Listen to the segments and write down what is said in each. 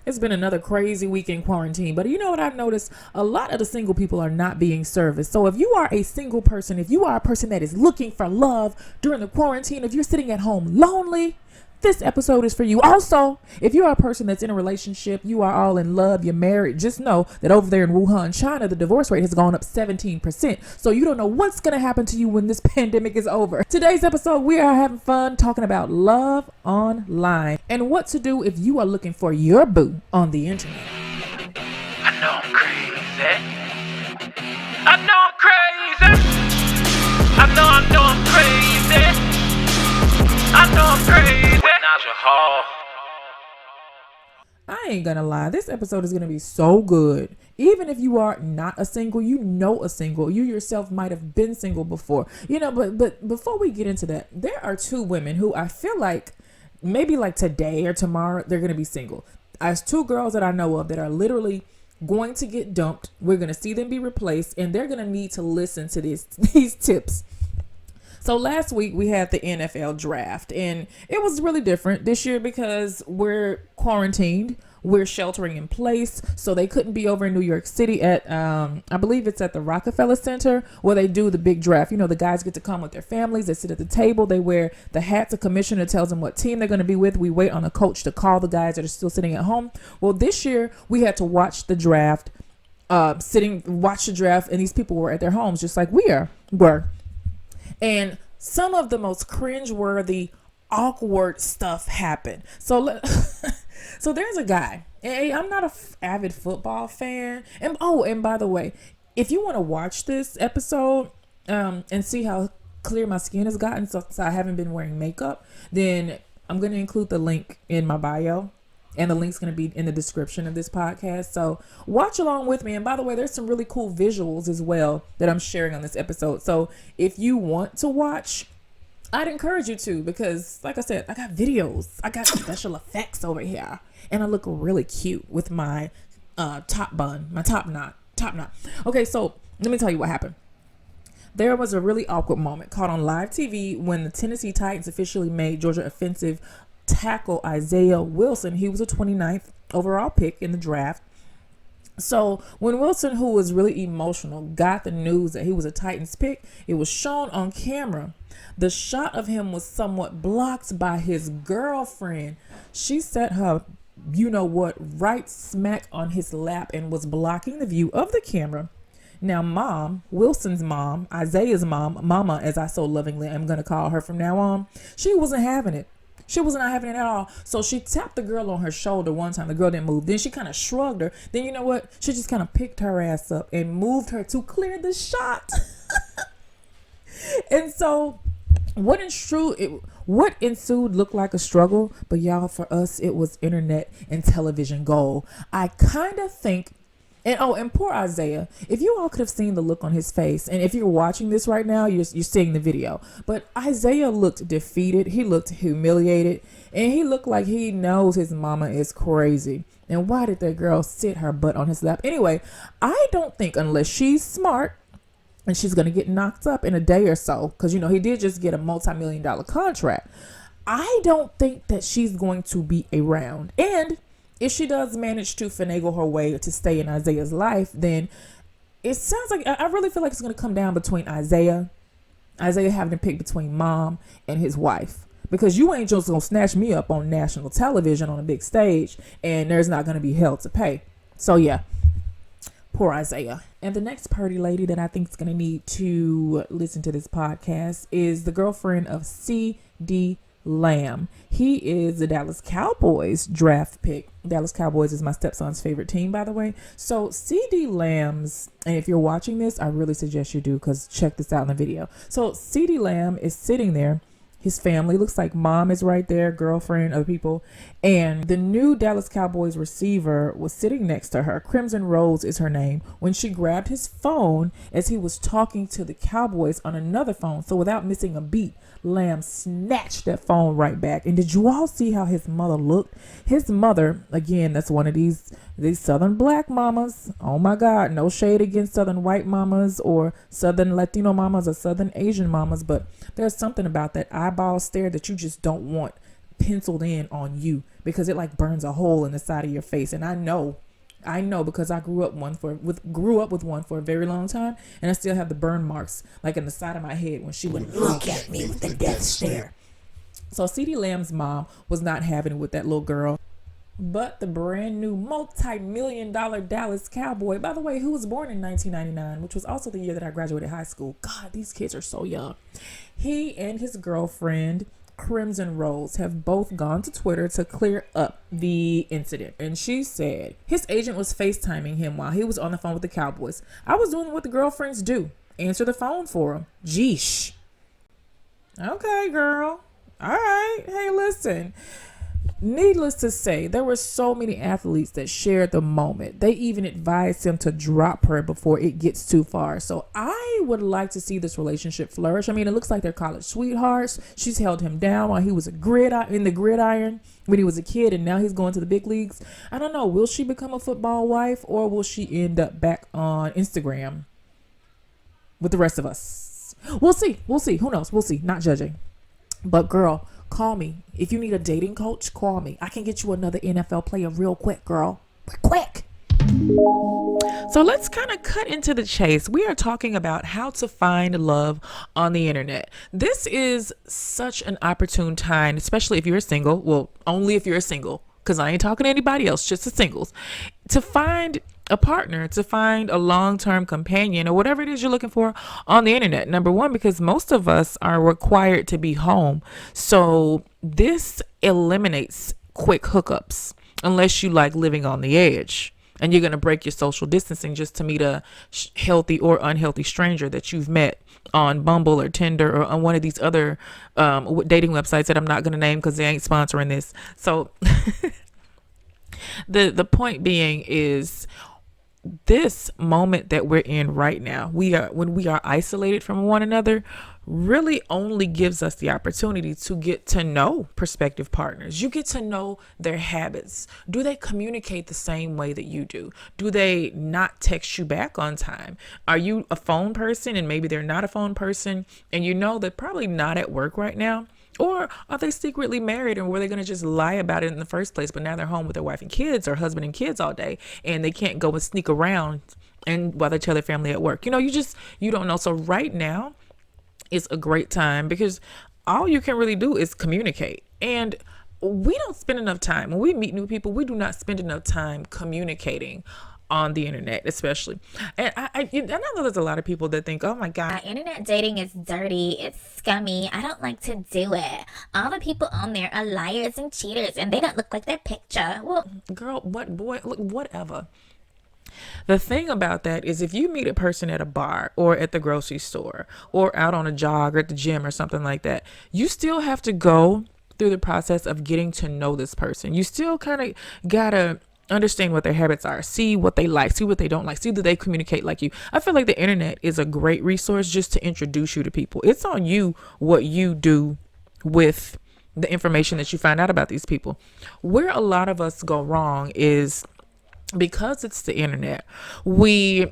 It's been another crazy week in quarantine, but you know what I've noticed? A lot of the single people are not being serviced. So if you are a single person, if you are a person that is looking for love during the quarantine, if you're sitting at home lonely, this episode is for you. Also, if you are a person that's in a relationship, you are all in love, you're married, just know that over there in Wuhan, China, the divorce rate has gone up 17%. So you don't know what's going to happen to you when this pandemic is over. Today's episode, we are having fun talking about love online and what to do if you are looking for your boo on the internet. I know I'm crazy. I know I'm crazy. I know I'm crazy. I know I'm crazy. Naja. I ain't gonna lie, this episode is gonna be so good. Even if you are not a single, you know a single. You yourself might have been single before. But before we get into that, there are two women who I feel like maybe like today or tomorrow they're gonna be single. There's two girls that I know of that are literally going to get dumped. We're gonna see them be replaced, and they're gonna need to listen to these tips. So last week we had the NFL draft, and it was really different this year because we're quarantined. We're sheltering in place, so they couldn't be over in New York City at, I believe it's at the Rockefeller Center where they do the big draft. You know, the guys get to come with their families. They sit at the table. They wear the hats. The commissioner tells them what team they're going to be with. We wait on the coach to call the guys that are still sitting at home. Well, this year we had to watch the draft, watch the draft, and these people were at their homes just like we were. And some of the most cringe-worthy, awkward stuff happened. So there's a guy. Hey, I'm not an avid football fan. And by the way, if you want to watch this episode and see how clear my skin has gotten since I haven't been wearing makeup, then I'm going to include the link in my bio. And the link's going to be in the description of this podcast. So watch along with me. And by the way, there's some really cool visuals as well that I'm sharing on this episode. So if you want to watch, I'd encourage you to, because like I said, I got videos. I got special effects over here. And I look really cute with my top knot. Okay, so let me tell you what happened. There was a really awkward moment caught on live TV when the Tennessee Titans officially made Georgia offensive tackle Isaiah Wilson. He was a 29th overall pick in the draft. So when Wilson, who was really emotional, got the news that he was a Titans pick, it was shown on camera. The shot of him was somewhat blocked by his girlfriend. She set her, right smack on his lap and was blocking the view of the camera. Now, Mom, Wilson's mom, Isaiah's mom, Mama, as I so lovingly am going to call her from now on, she wasn't having it. She was not having it at all. So she tapped the girl on her shoulder one time. The girl didn't move. Then she kind of shrugged her. Then you know what? She just kind of picked her ass up and moved her to clear the shot. And so what ensued looked like a struggle. But y'all, for us, it was internet and television gold. I kind of think. And poor Isaiah, if you all could have seen the look on his face, and if you're watching this right now, you're seeing the video. But Isaiah looked defeated. He looked humiliated. And he looked like he knows his mama is crazy. And why did that girl sit her butt on his lap? Anyway, I don't think, unless she's smart, and she's going to get knocked up in a day or so, because, he did just get a multi-million-dollar contract. I don't think that she's going to be around. And if she does manage to finagle her way to stay in Isaiah's life, then it sounds like, I really feel like it's going to come down between Isaiah having to pick between Mom and his wife. Because you ain't just going to snatch me up on national television on a big stage and there's not going to be hell to pay. So yeah, poor Isaiah. And the next pretty lady that I think is going to need to listen to this podcast is the girlfriend of C.D. Lamb. He is the Dallas Cowboys draft pick. Dallas Cowboys is my stepson's favorite team, by the way. So C.D. Lamb's, and if you're watching this, I really suggest you do, because check this out in the video. So C.D. Lamb is sitting there. His family looks like Mom is right there, girlfriend, other people. And the new Dallas Cowboys receiver was sitting next to her. Crimson Rose is her name. When she grabbed his phone as he was talking to the Cowboys on another phone. So without missing a beat, Lamb snatched that phone right back. And did you all see how his mother looked? His mother, again, that's one of these Southern black mamas. Oh my God, no shade against Southern white mamas or Southern Latino mamas or Southern Asian mamas, but there's something about that eyeball stare that you just don't want penciled in on you because it like burns a hole in the side of your face. And I know because I grew up with one for a very long time, and I still have the burn marks like in the side of my head when she would look at me with the death stare. So CeeDee Lamb's mom was not having it with that little girl. But the brand new multi-million-dollar Dallas Cowboy, by the way, who was born in 1999, which was also the year that I graduated high school. God, these kids are so young. He and his girlfriend, Crimson Rose, have both gone to Twitter to clear up the incident. And she said his agent was FaceTiming him while he was on the phone with the Cowboys. I was doing what the girlfriends do. Answer the phone for him. Jeesh. Okay, girl. All right. Hey, listen. Needless to say, there were so many athletes that shared the moment. They even advised him to drop her before it gets too far. So I would like to see this relationship flourish. I mean, it looks like they're college sweethearts. She's held him down while he was in the gridiron when he was a kid, and now he's going to the big leagues. I don't know. Will she become a football wife, or will she end up back on Instagram with the rest of us? We'll see. Who knows? We'll see. Not judging. But girl, call me. If you need a dating coach, call me. I can get you another NFL player real quick, girl. Quick. So let's kind of cut into the chase. We are talking about how to find love on the internet. This is such an opportune time, especially if you're single. Well, only if you're single, because I ain't talking to anybody else, just the singles. To find a partner, to find a long-term companion, or whatever it is you're looking for on the internet. Number one, because most of us are required to be home. So this eliminates quick hookups unless you like living on the edge and you're going to break your social distancing just to meet a healthy or unhealthy stranger that you've met on Bumble or Tinder or on one of these other dating websites that I'm not going to name because they ain't sponsoring this. So the point being is, this moment that we're in right now, when we are isolated from one another, really only gives us the opportunity to get to know prospective partners. You get to know their habits. Do they communicate the same way that you do? Do they not text you back on time? Are you a phone person and maybe they're not a phone person, and you know they're probably not at work right now? Or are they secretly married, and were they going to just lie about it in the first place, but now they're home with their wife and kids, or husband and kids all day, and they can't go and sneak around and while they tell their family at work? You don't know. So right now is a great time because all you can really do is communicate. And we don't spend enough time when we meet new people. We do not spend enough time communicating on the internet, especially. And I know there's a lot of people that think, oh my God, internet dating is dirty, it's scummy, I don't like to do it. All the people on there are liars and cheaters, and they don't look like their picture. Well, girl, whatever. The thing about that is, if you meet a person at a bar or at the grocery store or out on a jog or at the gym or something like that, you still have to go through the process of getting to know this person. You still kind of gotta understand what their habits are, see what they like, see what they don't like, see that they communicate like you. I feel like the internet is a great resource just to introduce you to people. It's on you what you do with the information that you find out about these people. Where a lot of us go wrong is because it's the internet, we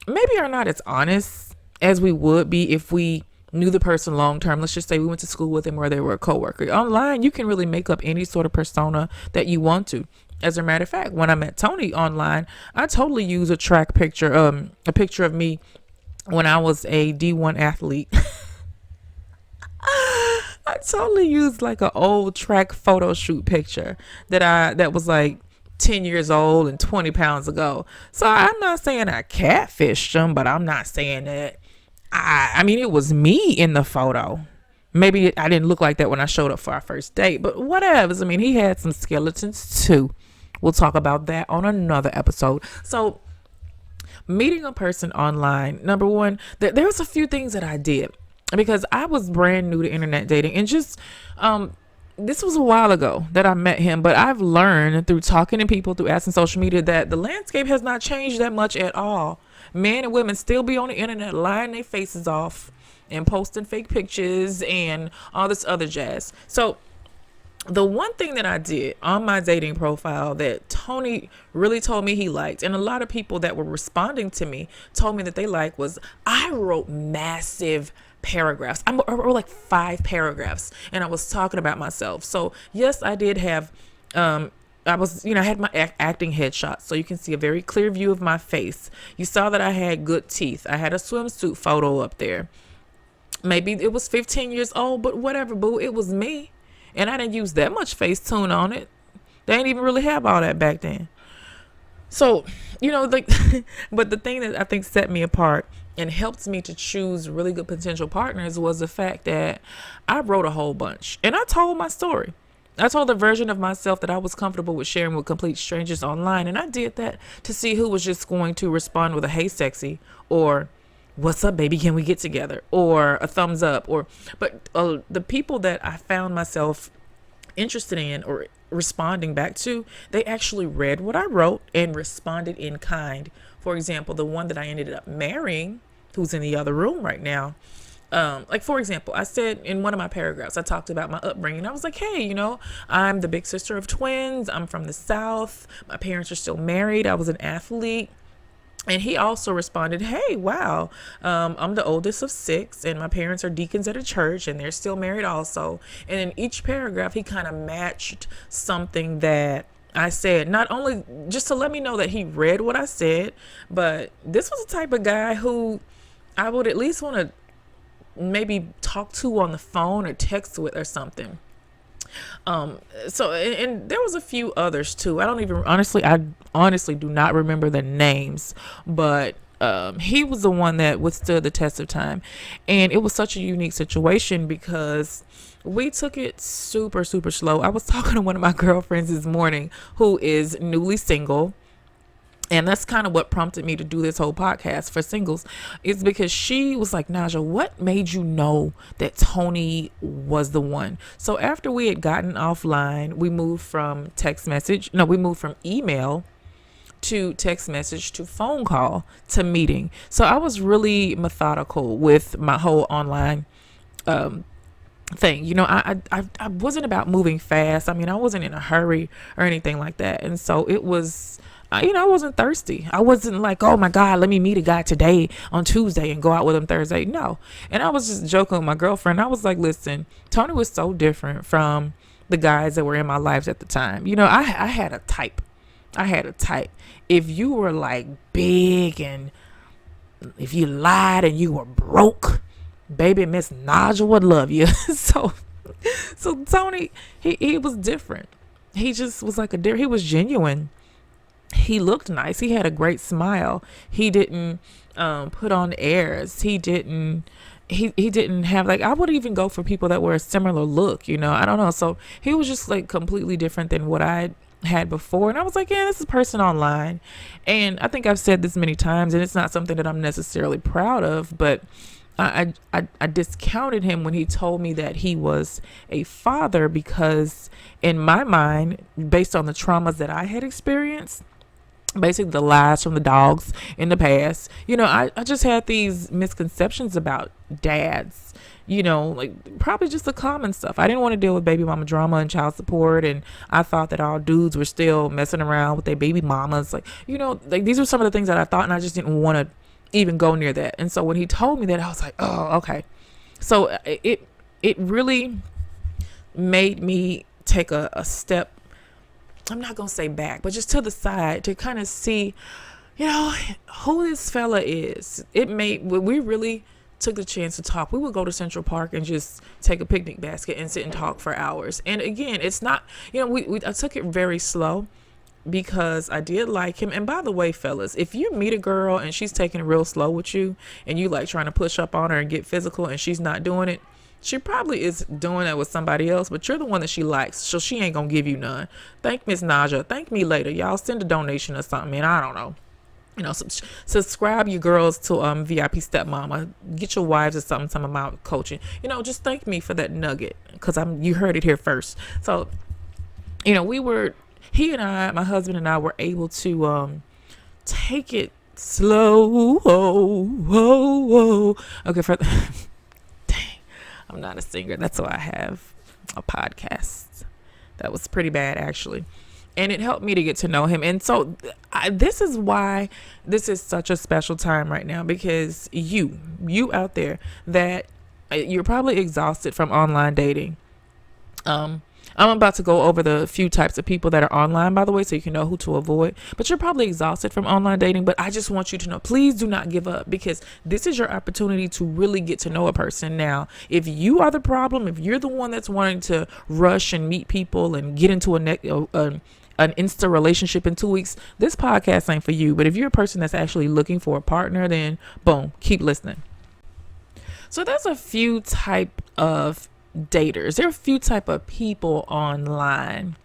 maybe are not as honest as we would be if we knew the person long term. Let's just say we went to school with them or they were a coworker. Online, you can really make up any sort of persona that you want to. As a matter of fact, when I met Tony online, I totally used a picture of me when I was a D1 athlete. I totally used like an old track photo shoot picture that was like 10 years old and 20 pounds ago. So I'm not saying I catfished him, but I'm not saying that. I mean, it was me in the photo. Maybe I didn't look like that when I showed up for our first date, but whatever. I mean, he had some skeletons too. We'll talk about that on another episode. So meeting a person online, number one, there was a few things that I did because I was brand new to internet dating, and just this was a while ago that I met him, but I've learned through talking to people, through asking social media, that the landscape has not changed that much at all. Men and women still be on the internet lying their faces off and posting fake pictures and all this other jazz. So the one thing that I did on my dating profile that Tony really told me he liked, and a lot of people that were responding to me told me that they liked, was I wrote massive paragraphs. I wrote like 5 paragraphs, and I was talking about myself. So yes, I did have, I had my acting headshot, so you can see a very clear view of my face. You saw that I had good teeth. I had a swimsuit photo up there. Maybe it was 15 years old, but whatever, boo. It was me, and I didn't use that much Facetune on it. They didn't even really have all that back then. So, like, but the thing that I think set me apart and helped me to choose really good potential partners was the fact that I wrote a whole bunch, and I told my story. I told the version of myself that I was comfortable with sharing with complete strangers online. And I did that to see who was just going to respond with a "Hey, sexy," or "What's up, baby? Can we get together?" or a thumbs up. But the people that I found myself interested in or responding back to, they actually read what I wrote and responded in kind. For example, the one that I ended up marrying, who's in the other room right now, like, for example, I said in one of my paragraphs, I talked about my upbringing. I was like, hey, I'm the big sister of twins. I'm from the South. My parents are still married. I was an athlete. And he also responded, hey, wow, I'm the oldest of 6, and my parents are deacons at a church, and they're still married also. And in each paragraph, he kind of matched something that I said, not only just to let me know that he read what I said, but this was the type of guy who I would at least want to maybe talk to on the phone or text with or something. So and there was a few others too. I honestly do not remember the names, but he was the one that withstood the test of time. And it was such a unique situation because we took it super, super slow. I was talking to one of my girlfriends this morning who is newly single. And that's kind of what prompted me to do this whole podcast for singles, is because she was like, Naja, what made you know that Tony was the one? So after we had gotten offline, we moved from email to text message to phone call to meeting. So I was really methodical with my whole online thing. I wasn't about moving fast. I mean, I wasn't in a hurry or anything like that. And so it was, I wasn't thirsty. I wasn't like, oh my God, let me meet a guy today on Tuesday and go out with him Thursday. No. And I was just joking with my girlfriend. I was like, listen, Tony was so different from the guys that were in my lives at the time. I had a type. If you were like big and if you lied and you were broke, baby, Miss Naja would love you. So Tony, he was different. He just was like he was genuine. He looked nice. He had a great smile. He didn't put on airs. He didn't have, like, I would even go for people that were a similar look, I don't know. So he was just like completely different than what I had before. And I was like, yeah, this is a person online. And I think I've said this many times, and it's not something that I'm necessarily proud of, but I discounted him when he told me that he was a father, because in my mind, based on the traumas that I had experienced, basically the lies from the dogs in the past, I just had these misconceptions about dads, like probably just the common stuff. I didn't want to deal with baby mama drama and child support, and I thought that all dudes were still messing around with their baby mamas. Like these were some of the things that I thought, and I just didn't want to even go near that. And so when he told me that, I was like, oh, okay. So it really made me take a step, I'm not gonna say back, but just to the side, to kind of see, who this fella is. We really took the chance to talk. We would go to Central Park and just take a picnic basket and sit and talk for hours. And again, it's not, I took it very slow, because I did like him. And by the way, fellas, if you meet a girl and she's taking it real slow with you, and you like trying to push up on her and get physical, and she's not doing it, she probably is doing that with somebody else, but you're the one that she likes, so she ain't gonna give you none. Thank Miss Naja. Thank me later. Y'all send a donation or something, and I don't know. Subscribe you girls to VIP Stepmama. Get your wives or something of my coaching. Just thank me for that nugget, because you heard it here first. So, he and I, my husband and I, were able to take it slow. Okay, dang, I'm not a singer. That's why I have a podcast. That was pretty bad, actually. And it helped me to get to know him. And so this is why this is such a special time right now, because you out there that you're probably exhausted from online dating. I'm about to go over the few types of people that are online, by the way, so you can know who to avoid. But you're probably exhausted from online dating. But I just want you to know, please do not give up, because this is your opportunity to really get to know a person. Now, if you are the problem, if you're the one that's wanting to rush and meet people and get into an Insta relationship in 2 weeks, this podcast ain't for you. But if you're a person that's actually looking for a partner, then boom, keep listening. So there's a few type of daters. There are a few type of people online,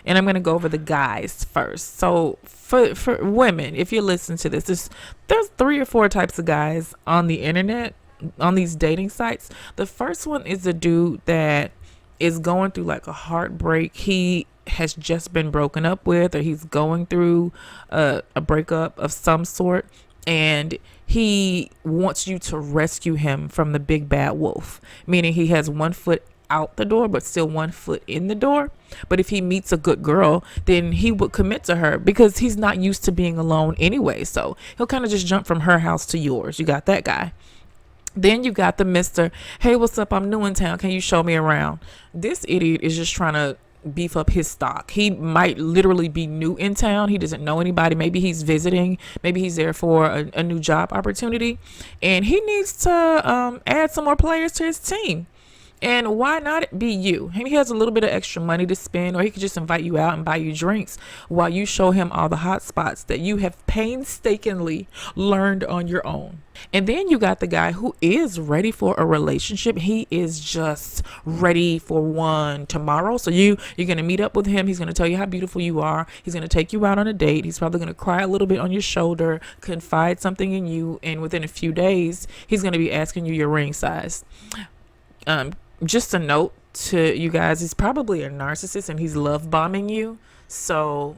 and I'm going to go over the guys first. So for women, if you listen to this, there's 3 or 4 types of guys on the internet, on these dating sites. The first one is a dude that is going through like a heartbreak. He has just been broken up with, or he's going through a breakup of some sort, and he wants you to rescue him from the big bad wolf, meaning he has 1 foot out the door but still 1 foot in the door. But if he meets a good girl, then he would commit to her, because he's not used to being alone anyway, so he'll kind of just jump from her house to yours. You got that guy. Then you got the Mr. Hey, what's up? I'm new in town. Can you show me around? This idiot is just trying to beef up his stock. He might literally be new in town. He doesn't know anybody. Maybe he's visiting. Maybe he's there for a new job opportunity, and he needs to add some more players to his team. And why not be you? He has a little bit of extra money to spend, or he could just invite you out and buy you drinks while you show him all the hot spots that you have painstakingly learned on your own. And then you got the guy who is ready for a relationship. He is just ready for one tomorrow. So you're going to meet up with him. He's going to tell you how beautiful you are. He's going to take you out on a date. He's probably going to cry a little bit on your shoulder, confide something in you, and within a few days, he's going to be asking you your ring size. Just a note to you guys, he's probably a narcissist and he's love bombing you. So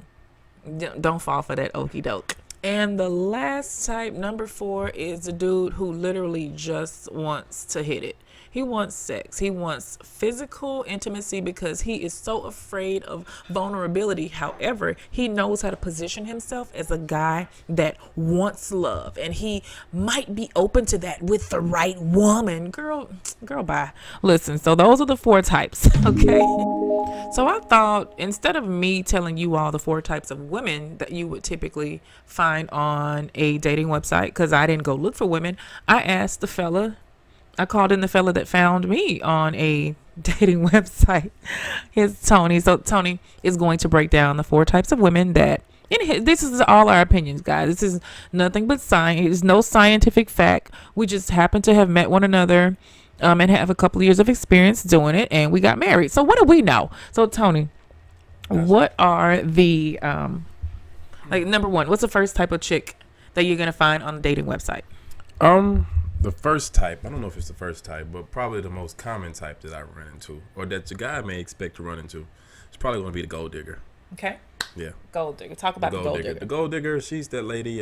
don't fall for that okie doke. And the last type, number 4, is a dude who literally just wants to hit it. He wants sex. He wants physical intimacy because he is so afraid of vulnerability. However, he knows how to position himself as a guy that wants love, and he might be open to that with the right woman. Girl, bye. Listen, so those are the 4 types, okay? So I thought, instead of me telling you all the 4 types of women that you would typically find on a dating website, because I didn't go look for women, I called in the fella that found me on a dating website. It's Tony. So Tony is going to break down the 4 types of women that, this is all our opinions, guys. This is nothing but science. It's no scientific fact. We just happen to have met one another and have a couple of years of experience doing it, and we got married. So what do we know? So Tony, what are the, number 1, what's the first type of chick that you're going to find on the dating website? The first type, I don't know if it's the first type, but probably the most common type that I run into, or that your guy may expect to run into, it's probably going to be the gold digger. Okay. Yeah. Gold digger. Talk about the gold digger. The gold digger, she's that lady,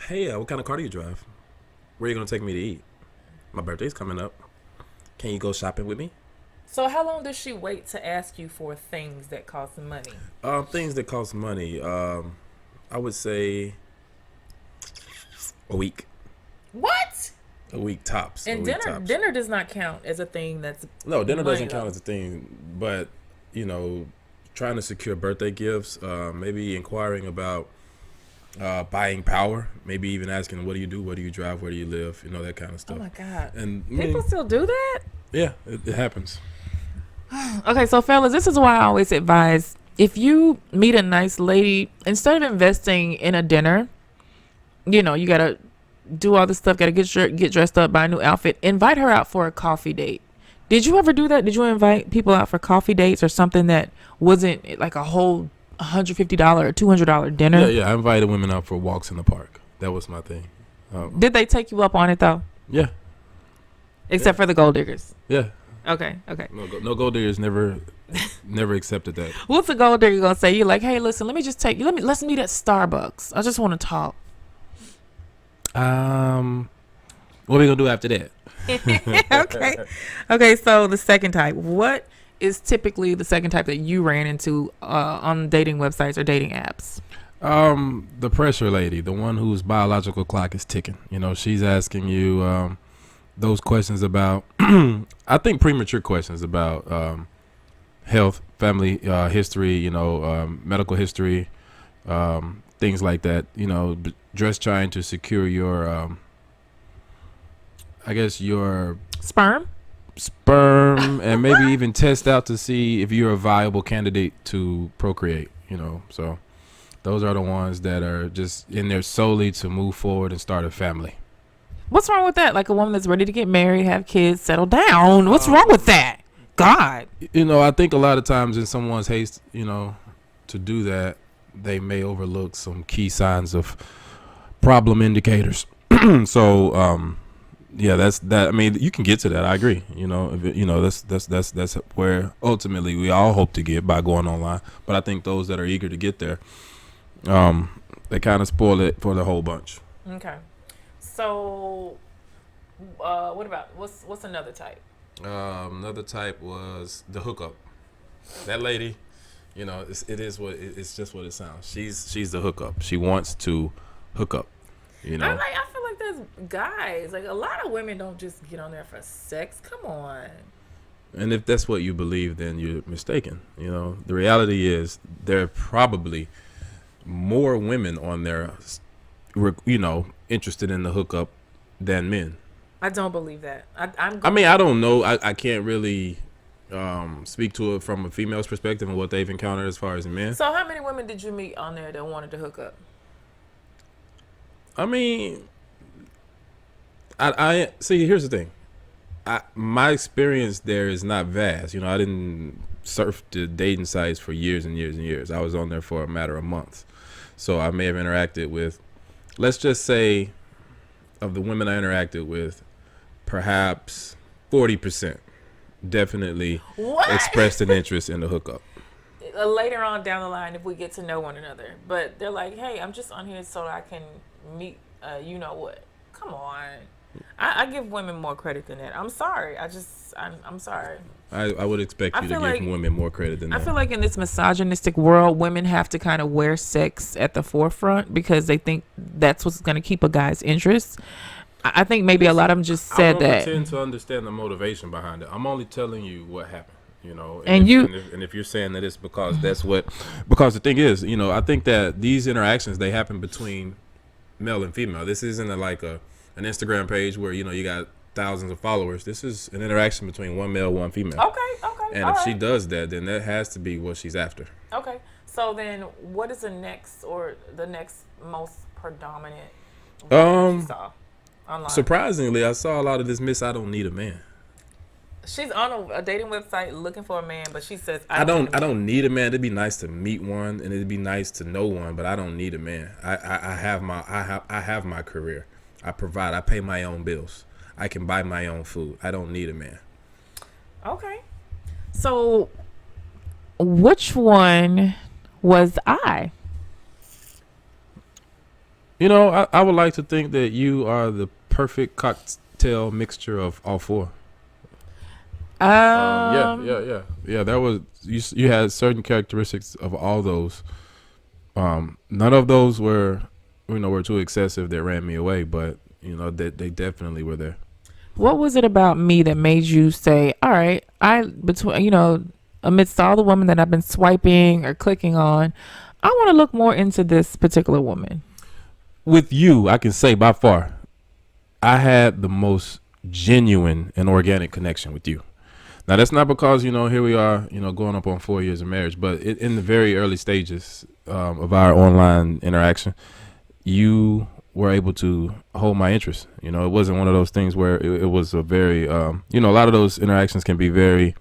hey, what kind of car do you drive? Where are you going to take me to eat? My birthday's coming up. Can you go shopping with me? So how long does she wait to ask you for things that cost money? Things that cost money, I would say a week. What? A week tops. And dinner does not count as a thing that's no, dinner money, doesn't count as a thing, but trying to secure birthday gifts, maybe inquiring about buying power, maybe even asking, what do you do, what do you drive, where do you live, that kind of stuff. Oh my God. And people still do that? Yeah, it happens. Okay, so fellas, this is why I always advise, if you meet a nice lady, instead of investing in a dinner, you gotta do all this stuff, gotta get dressed up, buy a new outfit, invite her out for a coffee date. Did you ever do that? Did you invite people out for coffee dates or something that wasn't like a whole $150 or $200 dinner? Yeah, I invited women out for walks in the park. That was my thing. Did they take you up on it though? Yeah. Except for the gold diggers. Yeah. Okay. No gold diggers never accepted that. What's a gold digger gonna say? You're like, hey, listen, let me just take you. Let's meet at Starbucks. I just want to talk. What are we gonna do after that? Okay. So the second type. What is typically the second type that you ran into on dating websites or dating apps? The pressure lady, the one whose biological clock is ticking. She's asking you, those questions about, I think premature questions about health, family history, medical history, things like that. Just trying to secure your, I guess your Sperm. and maybe even test out to see if you're a viable candidate to procreate. So those are the ones that are just in there solely to move forward and start a family. What's wrong with that? Like a woman that's ready to get married, have kids, settle down. What's wrong with that? God. I think a lot of times in someone's haste, to do that, they may overlook some key signs of problem indicators. So, yeah, that's that. I mean, you can get to that. I agree. That's where ultimately we all hope to get by going online. But I think those that are eager to get there, they kind of spoil it for the whole bunch. Okay. So, what about what's another type? Another type was the hookup. That lady, it's just what it sounds. She's the hookup. She wants to hook up. I feel like there's guys. Like a lot of women don't just get on there for sex. Come on. And if that's what you believe, then you're mistaken. The reality is there are probably more women on there, interested in the hookup than men. I don't believe that. I don't know. I can't really speak to it from a female's perspective and what they've encountered as far as men. So how many women did you meet on there that wanted to hook up? I mean, I see. Here's the thing. My experience there is not vast. I didn't surf the dating sites for years and years and years. I was on there for a matter of months. So I may have interacted with, let's just say, of the women I interacted with, perhaps 40% definitely expressed an interest in the hookup. Later on down the line, if we get to know one another. But they're like, hey, I'm just on here so I can meet what. Come on. I give women more credit than that. I'm sorry. I'm sorry. I would expect you to give women more credit than that. I feel like in this misogynistic world, women have to kind of wear sex at the forefront because they think that's what's going to keep a guy's interest. I think maybe a lot of them just said that. I don't pretend to understand the motivation behind it. I'm only telling you what happened. And if you're saying that it's because that's because the thing is, I think that these interactions, they happen between male and female. This isn't an Instagram page where you got thousands of followers. This is an interaction between one male, one female. Okay. And if she does that, then that has to be what she's after. Okay. So then, what is the next most predominant you saw online? Surprisingly, I saw a lot of this Miss I don't need a man. She's on a dating website looking for a man, but she says I don't need a man. It'd be nice to meet one, and it'd be nice to know one, but I don't need a man. I have my career. I provide. I pay my own bills. I can buy my own food. I don't need a man. Okay. So, which one was I? I would like to think that you are the perfect cocktail mixture of all four. Yeah. That was you had certain characteristics of all those. None of those were too excessive that ran me away, but they definitely were there. What was it about me that made you say, all right, amidst all the women that I've been swiping or clicking on, I want to look more into this particular woman? With you, I can say by far, I had the most genuine and organic connection with you. Now, that's not because, here we are, going up on 4 years of marriage, but in the very early stages of our online interaction, you were able to hold my interest. It wasn't one of those things where it was a very, a lot of those interactions can be very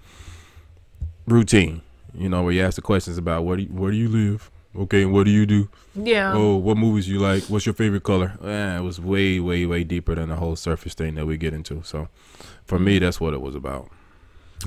routine, where you ask the questions about where do you live? Okay, and what do you do? Yeah. Oh, what movies you like? What's your favorite color? It was way, way, way deeper than the whole surface thing that we get into. So for me, that's what it was about.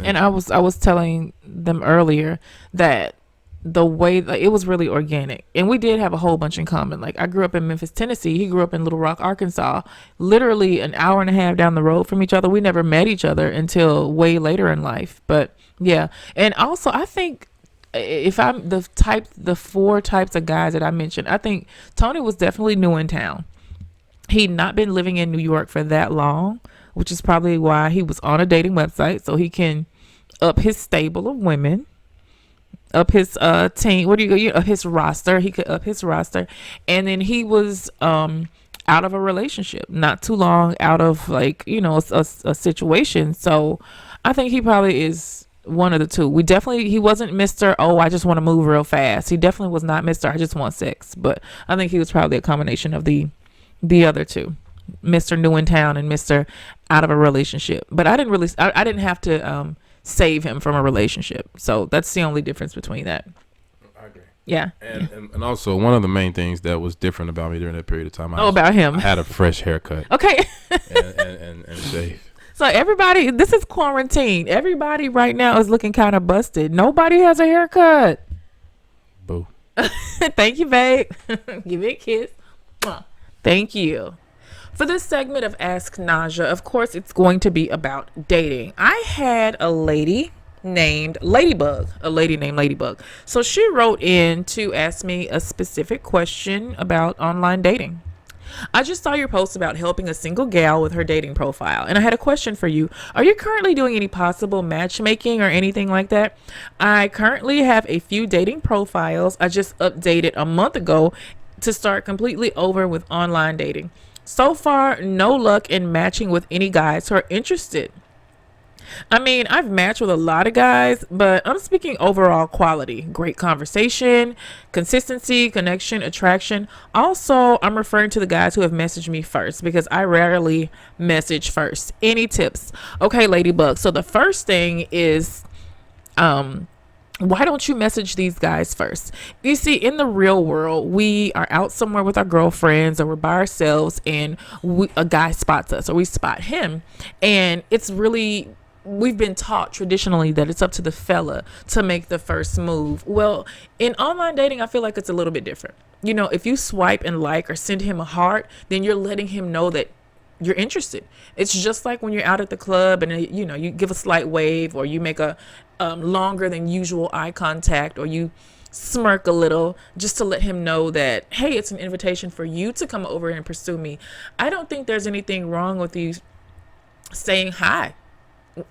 And I was telling them earlier that the way it was really organic, and we did have a whole bunch in common. Like I grew up in Memphis, Tennessee. He grew up in Little Rock, Arkansas, literally an hour and a half down the road from each other. We never met each other until way later in life. But yeah. And also I think if I'm the four types of guys that I mentioned, I think Tony was definitely new in town. He'd not been living in New York for that long. which is probably why he was on a dating website, so he can up his stable of women, up his team. What do you his roster? He could up his roster, and then he was out of a relationship, not too long out of like a situation. So I think he probably is one of the two. He wasn't Mr. Oh, I just want to move real fast. He definitely was not Mr. I just want sex. But I think he was probably a combination of the other two, Mr. New in Town and Mr. Out of a relationship. But I didn't have to save him from a relationship. So that's the only difference between that. I agree. Yeah. And also one of the main things that was different about me during that period of time. About him. I had a fresh haircut. Okay. and shave. So everybody, this is quarantine. Everybody right now is looking kind of busted. Nobody has a haircut. Boo. Thank you, babe. Give me a kiss. Thank you. For this segment of Ask Naja, of course, it's going to be about dating. I had a lady named Ladybug. So she wrote in to ask me a specific question about online dating. I just saw your post about helping a single gal with her dating profile, and I had a question for you. Are you currently doing any possible matchmaking or anything like that? I currently have a few dating profiles I just updated a month ago to start completely over with online dating. So far, no luck in matching with any guys who are interested. I mean, I've matched with a lot of guys, but I'm speaking overall quality. Great conversation, consistency, connection, attraction. Also, I'm referring to the guys who have messaged me first because I rarely message first. Any tips? Okay, Ladybug. So the first thing is, why don't you message these guys first? You see, in the real world, we are out somewhere with our girlfriends or we're by ourselves and a guy spots us or we spot him. And it's really... we've been taught traditionally that it's up to the fella to make the first move. Well, in online dating, I feel like it's a little bit different. If you swipe and like or send him a heart, then you're letting him know that you're interested. It's just like when you're out at the club and you give a slight wave or you make a longer than usual eye contact or you smirk a little just to let him know that, hey, it's an invitation for you to come over and pursue me. I don't think there's anything wrong with you saying hi.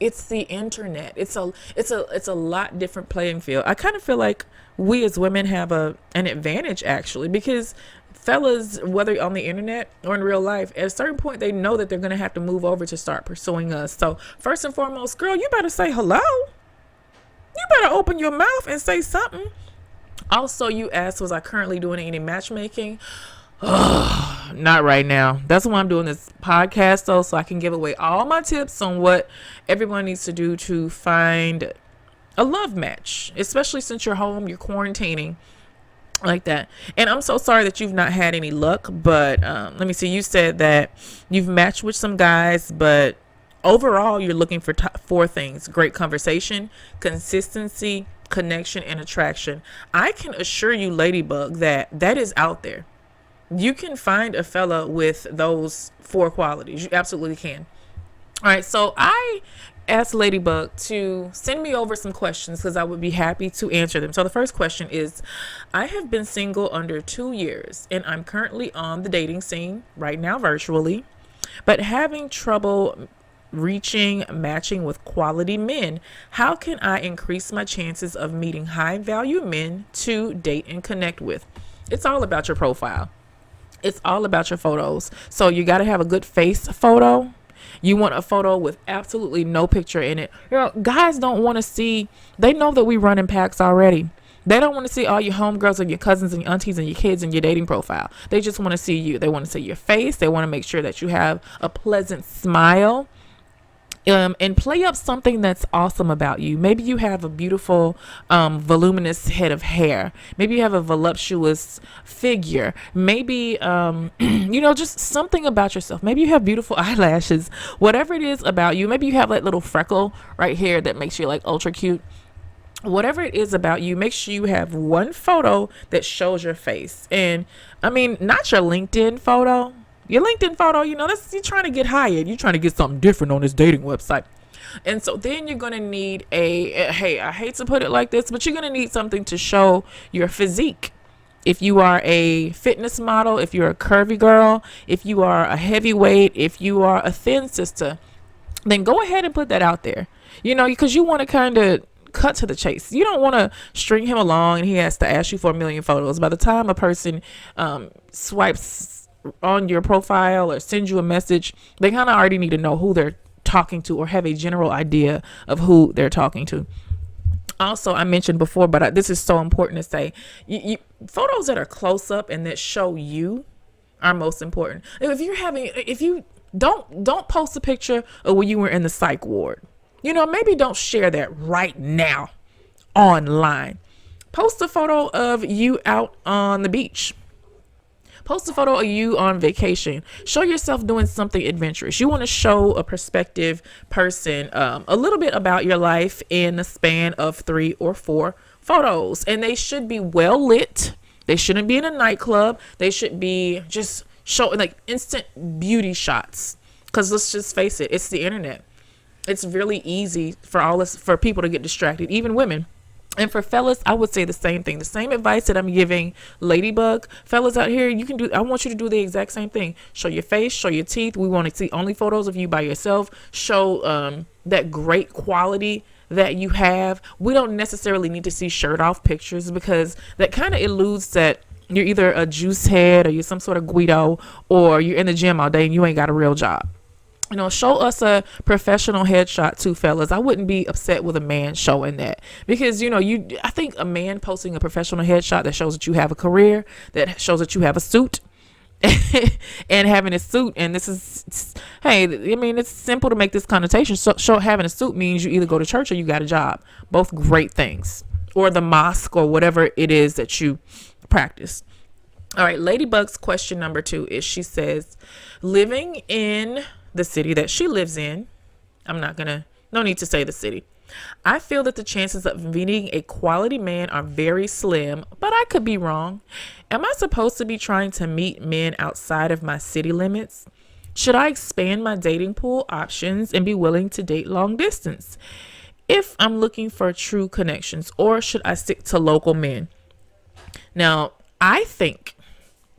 It's the internet. It's a lot different playing field. I kind of feel like we as women have an advantage actually, because fellas, whether on the internet or in real life, at a certain point they know that they're going to have to move over to start pursuing us. So first and foremost, girl, you better say hello. You better open your mouth and say something. Also, you asked, was I currently doing any matchmaking? Not right now. That's why I'm doing this podcast though, so I can give away all my tips on what everyone needs to do to find a love match, especially since you're home, you're quarantining like that. And I'm so sorry that you've not had any luck, but let me see. You said that you've matched with some guys, but overall you're looking for four things: great conversation, consistency, connection, and attraction. I can assure you, Ladybug, that is out there. You can find a fella with those four qualities. You absolutely can. All right. So I asked Ladybug to send me over some questions because I would be happy to answer them. So the first question is, I have been single under 2 years and I'm currently on the dating scene right now virtually, but having trouble matching with quality men. How can I increase my chances of meeting high value men to date and connect with? It's all about your profile. It's all about your photos. So you got to have a good face photo. You want a photo with absolutely no picture in it. Guys don't want to see, they know that we run in packs already. They don't want to see all your homegirls and your cousins and your aunties and your kids and your dating profile. They just want to see you. They want to see your face. They want to make sure that you have a pleasant smile. And play up something that's awesome about you. Maybe you have a beautiful, voluminous head of hair. Maybe you have a voluptuous figure. Maybe, just something about yourself. Maybe you have beautiful eyelashes. Whatever it is about you. Maybe you have that little freckle right here that makes you like ultra cute. Whatever it is about you, make sure you have one photo that shows your face. And I mean, not your LinkedIn photo. Your LinkedIn photo, you're trying to get hired. You're trying to get something different on this dating website. And so then you're going to need I hate to put it like this, but you're going to need something to show your physique. If you are a fitness model, if you're a curvy girl, if you are a heavyweight, if you are a thin sister, then go ahead and put that out there. Because you want to kind of cut to the chase. You don't want to string him along and he has to ask you for a million photos. By the time a person swipes on your profile or sends you a message, they kind of already need to know who they're talking to or have a general idea of who they're talking to. Also, I mentioned before, but this is so important to say, photos that are close up and that show you are most important. If you don't post a picture of when you were in the psych ward. Maybe don't share that right now online. Post a photo of you out on the beach. Post a photo of you on vacation. Show yourself doing something adventurous. You want to show a prospective person a little bit about your life in the span of 3 or 4 photos. And they should be well lit. They shouldn't be in a nightclub. They should be just showing like instant beauty shots. Because let's just face it, it's the internet. It's really easy for people to get distracted, even women. And for fellas, I would say the same thing. The same advice that I'm giving Ladybug. Fellas out here, I want you to do the exact same thing. Show your face, show your teeth. We want to see only photos of you by yourself. Show that great quality that you have. We don't necessarily need to see shirt off pictures because that kind of eludes that you're either a juice head or you're some sort of Guido or you're in the gym all day and you ain't got a real job. Show us a professional headshot too, fellas. I wouldn't be upset with a man showing that because, I think a man posting a professional headshot that shows that you have a career, that shows that you have a suit and having a suit. And this is, hey, it's simple to make this connotation. So having a suit means you either go to church or you got a job, both great things, or the mosque or whatever it is that you practice. All right. Ladybug's question number 2 is, she says, living in the city that she lives in, no need to say the city. I feel that the chances of meeting a quality man are very slim, but I could be wrong. Am I supposed to be trying to meet men outside of my city limits? Should I expand my dating pool options and be willing to date long distance if I'm looking for true connections, or should I stick to local men? Now, I think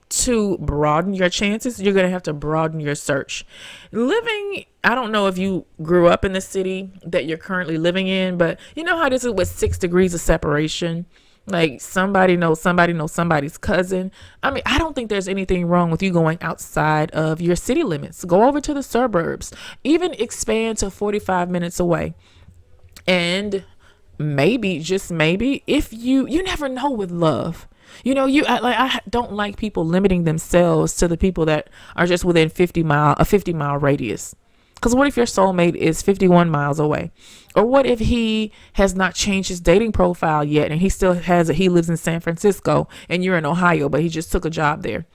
to broaden your chances, you're going to have to broaden your search. I don't know if you grew up in the city that you're currently living in, but you know how this is with 6 degrees of separation. Like somebody knows somebody's cousin. I don't think there's anything wrong with you going outside of your city limits. Go over to the suburbs, even expand to 45 minutes away. And maybe, just maybe, if you never know with love. I don't like people limiting themselves to the people that are just within a 50-mile radius. Because what if your soulmate is 51 miles away? Or what if he has not changed his dating profile yet and he lives in San Francisco and you're in Ohio, but he just took a job there?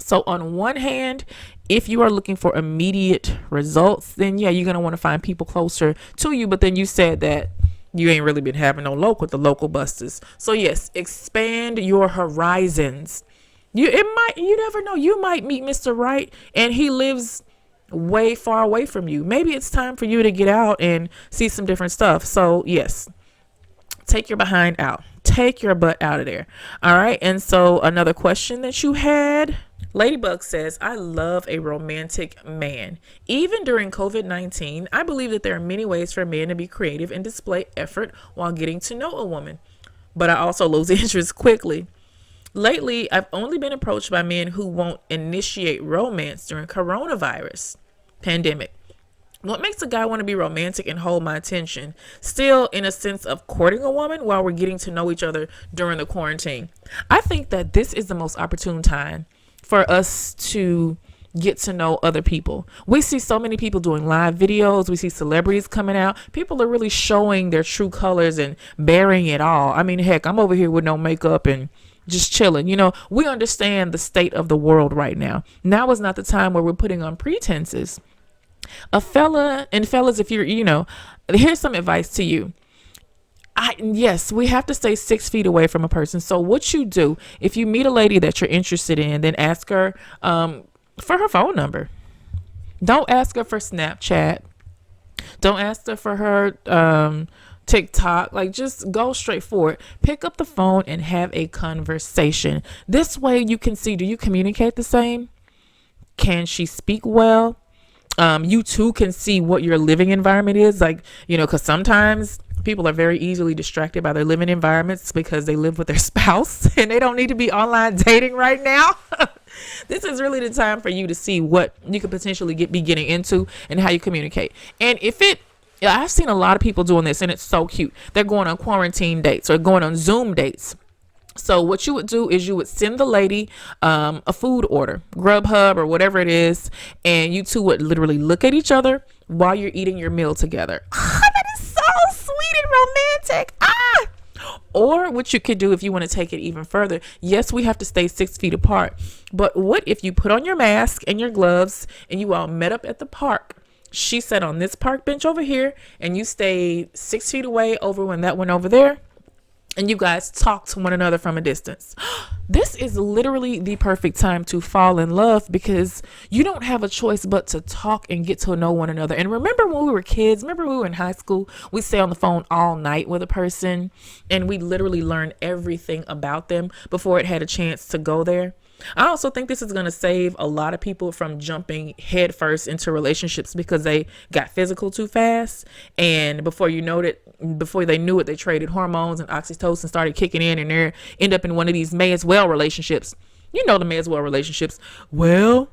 So on one hand, if you are looking for immediate results, then yeah, you're going to want to find people closer to you. But then you said that you ain't really been having no luck with the local busters. So yes, expand your horizons. You never know. You might meet Mr. Right and he lives way far away from you. Maybe it's time for you to get out and see some different stuff. So yes, take your behind out. Take your butt out of there. All right. And so another question that you had, Ladybug says, I love a romantic man. Even during COVID-19, I believe that there are many ways for men to be creative and display effort while getting to know a woman. But I also lose interest quickly. Lately, I've only been approached by men who won't initiate romance during coronavirus pandemic. What makes a guy want to be romantic and hold my attention, still in a sense of courting a woman while we're getting to know each other during the quarantine? I think that this is the most opportune time for us to get to know other people. We see so many people doing live videos. We see celebrities coming out. People are really showing their true colors and bearing it all. Heck, I'm over here with no makeup and just chilling. We understand the state of the world right now. Now is not the time where we're putting on pretenses. Fellas, if you're, here's some advice to you. Yes, we have to stay 6 feet away from a person. So what you do, if you meet a lady that you're interested in, then ask her for her phone number. Don't ask her for Snapchat. Don't ask her for her TikTok. Just go straight for it. Pick up the phone and have a conversation. This way you can see, do you communicate the same? Can she speak well? You too can see what your living environment is like, because sometimes people are very easily distracted by their living environments because they live with their spouse and they don't need to be online dating right now. This is really the time for you to see what you could potentially be getting into and how you communicate. And I've seen a lot of people doing this, and it's so cute. They're going on quarantine dates or going on Zoom dates. So what you would do is you would send the lady a food order, Grubhub or whatever it is, and you two would literally look at each other while you're eating your meal together. That is so sweet and romantic. Or what you could do if you want to take it even further. Yes, we have to stay 6 feet apart. But what if you put on your mask and your gloves and you all met up at the park? She sat on this park bench over here and you stayed 6 feet away over when that went over there. And you guys talk to one another from a distance. This is literally the perfect time to fall in love because you don't have a choice but to talk and get to know one another. And remember when we were kids, remember when we were in high school, we stay on the phone all night with a person and we literally learn everything about them before it had a chance to go there. I also think this is going to save a lot of people from jumping headfirst into relationships because they got physical too fast. And before they knew it, they traded hormones and oxytocin started kicking in and they end up in one of these may as well relationships. You know, the may as well relationships. Well,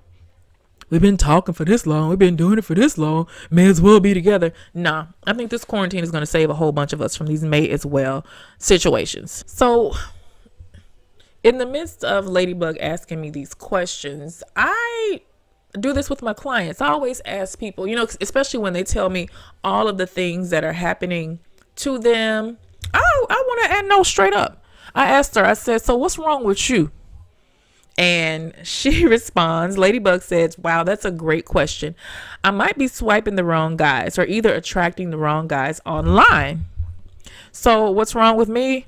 we've been talking for this long. We've been doing it for this long. May as well be together. Nah, I think this quarantine is going to save a whole bunch of us from these may as well situations. So in the midst of Ladybug asking me these questions, I do this with my clients. I always ask people, especially when they tell me all of the things that are happening to them. I want to know straight up. I asked her, I said, so what's wrong with you? And she responds, Ladybug says, wow, that's a great question. I might be swiping the wrong guys or either attracting the wrong guys online. So what's wrong with me?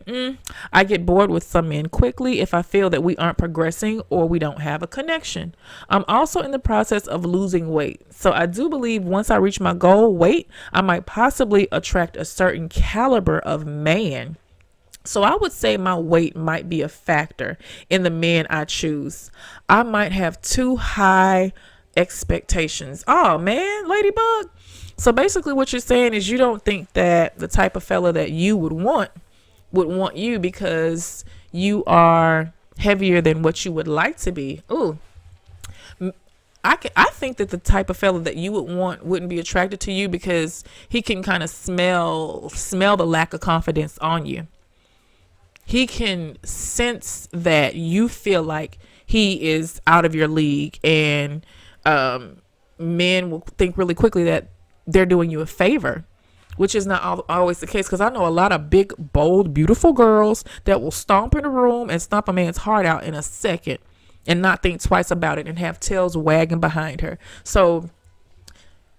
I get bored with some men quickly if I feel that we aren't progressing or we don't have a connection. I'm also in the process of losing weight. So I do believe once I reach my goal weight, I might possibly attract a certain caliber of man. So I would say my weight might be a factor in the men I choose. I might have too high expectations. Oh man, Ladybug. So basically what you're saying is you don't think that the type of fella that you would want you because you are heavier than what you would like to be. Ooh. I think that the type of fella that you would want wouldn't be attracted to you because he can kind of smell the lack of confidence on you. He can sense that you feel like he is out of your league, and men will think really quickly that they're doing you a favor, which is not always the case. Because I know a lot of big, bold, beautiful girls that will stomp in a room and stomp a man's heart out in a second and not think twice about it and have tails wagging behind her. So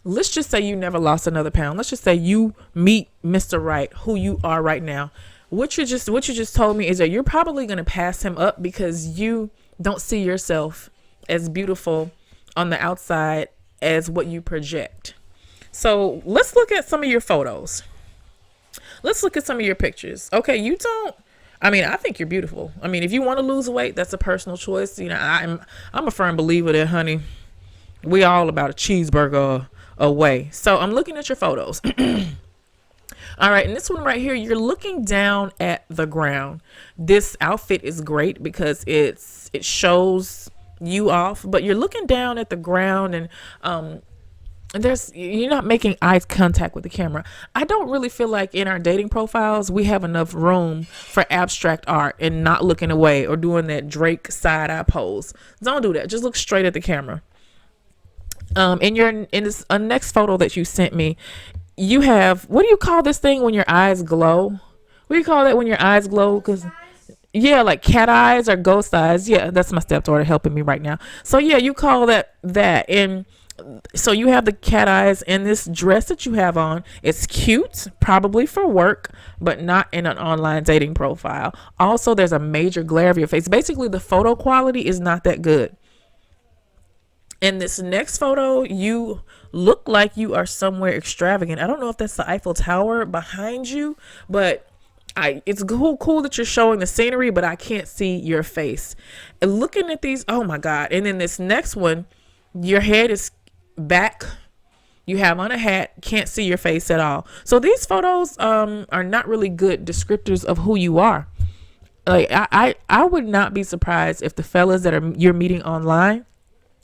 let's just say you never lost another pound. Let's just say you meet Mr. Right, who you are right now. What you just told me is that you're probably going to pass him up because you don't see yourself as beautiful on the outside as what you project. So let's look at some of your photos. Let's look at some of your pictures. Okay, I think you're beautiful. I mean, if you want to lose weight, that's a personal choice. I'm a firm believer that, honey, we all about a cheeseburger away. So I'm looking at your photos. All right, and this one right here, you're looking down at the ground. This outfit is great because it shows you off, but you're looking down at the ground and you're not making eye contact with the camera. I don't really feel like in our dating profiles we have enough room for abstract art and not looking away or doing that Drake side eye pose. Don't do that. Just look straight at the camera. In this next photo that you sent me, you have, what do you call this thing when your eyes glow? What do you call that when your eyes glow? Yeah, like cat eyes or ghost eyes. Yeah, that's my stepdaughter helping me right now. So yeah, you call that. And so you have the cat eyes in this dress that you have on. It's cute, probably for work, but not in an online dating profile. Also, there's a major glare of your face. Basically, the photo quality is not that good. In this next photo, you look like you are somewhere extravagant. I don't know if that's the Eiffel Tower behind you, but it's cool that you're showing the scenery, but I can't see your face. And looking at these, oh my God. And then this next one, your head is back You have on a hat, can't see your face at all. So these photos are not really good descriptors of who you are. Like I would not be surprised if the fellas that you're meeting online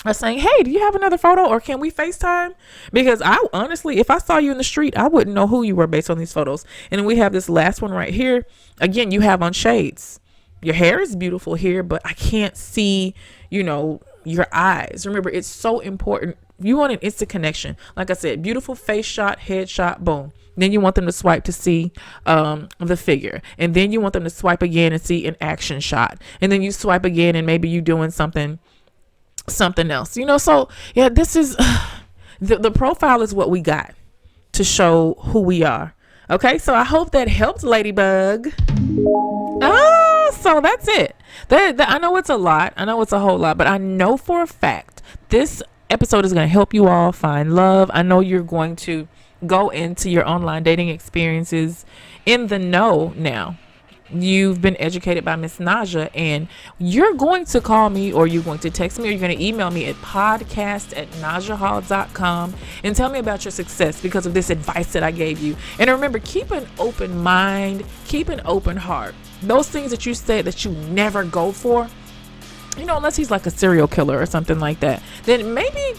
are saying, hey, do you have another photo, or can we FaceTime? Because I honestly, if I saw you in the street, I wouldn't know who you were based on these photos. And then we have this last one right here. Again, you have on shades. Your hair is beautiful here, but I can't see, your eyes. Remember, it's so important. You want an instant connection. Like I said, beautiful face shot, head shot, boom. Then you want them to swipe to see the figure. And then you want them to swipe again and see an action shot. And then you swipe again and maybe you doing something else. So yeah, this is the profile is what we got to show who we are. Okay, so I hope that helped, Ladybug. So that's it. I know it's a lot. I know it's a whole lot, but I know for a fact this episode is going to help you all find love. I know you're going to go into your online dating experiences in the know now. You've been educated by Miss Naja, and you're going to call me, or you're going to text me, or you're going to email me at podcast@najahall.com and tell me about your success because of this advice that I gave you. And remember, keep an open mind, keep an open heart. Those things that you said that you never go for, unless he's like a serial killer or something like that, then maybe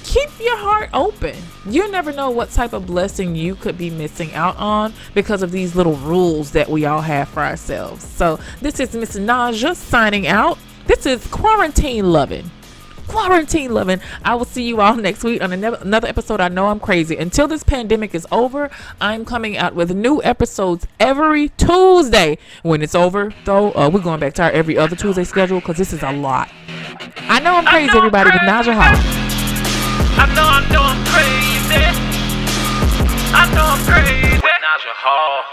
keep your heart open. You never know what type of blessing you could be missing out on because of these little rules that we all have for ourselves. So this is Miss Naja signing out. This is Quarantine Loving. I will see you all next week on another episode. I know I'm crazy. Until this pandemic is over, I'm coming out with new episodes every Tuesday. When it's over, though, we're going back to our every other Tuesday schedule because this is a lot. I know I'm crazy, everybody, with Naja Hall. I know I'm crazy. I know I'm crazy. Naja Hall.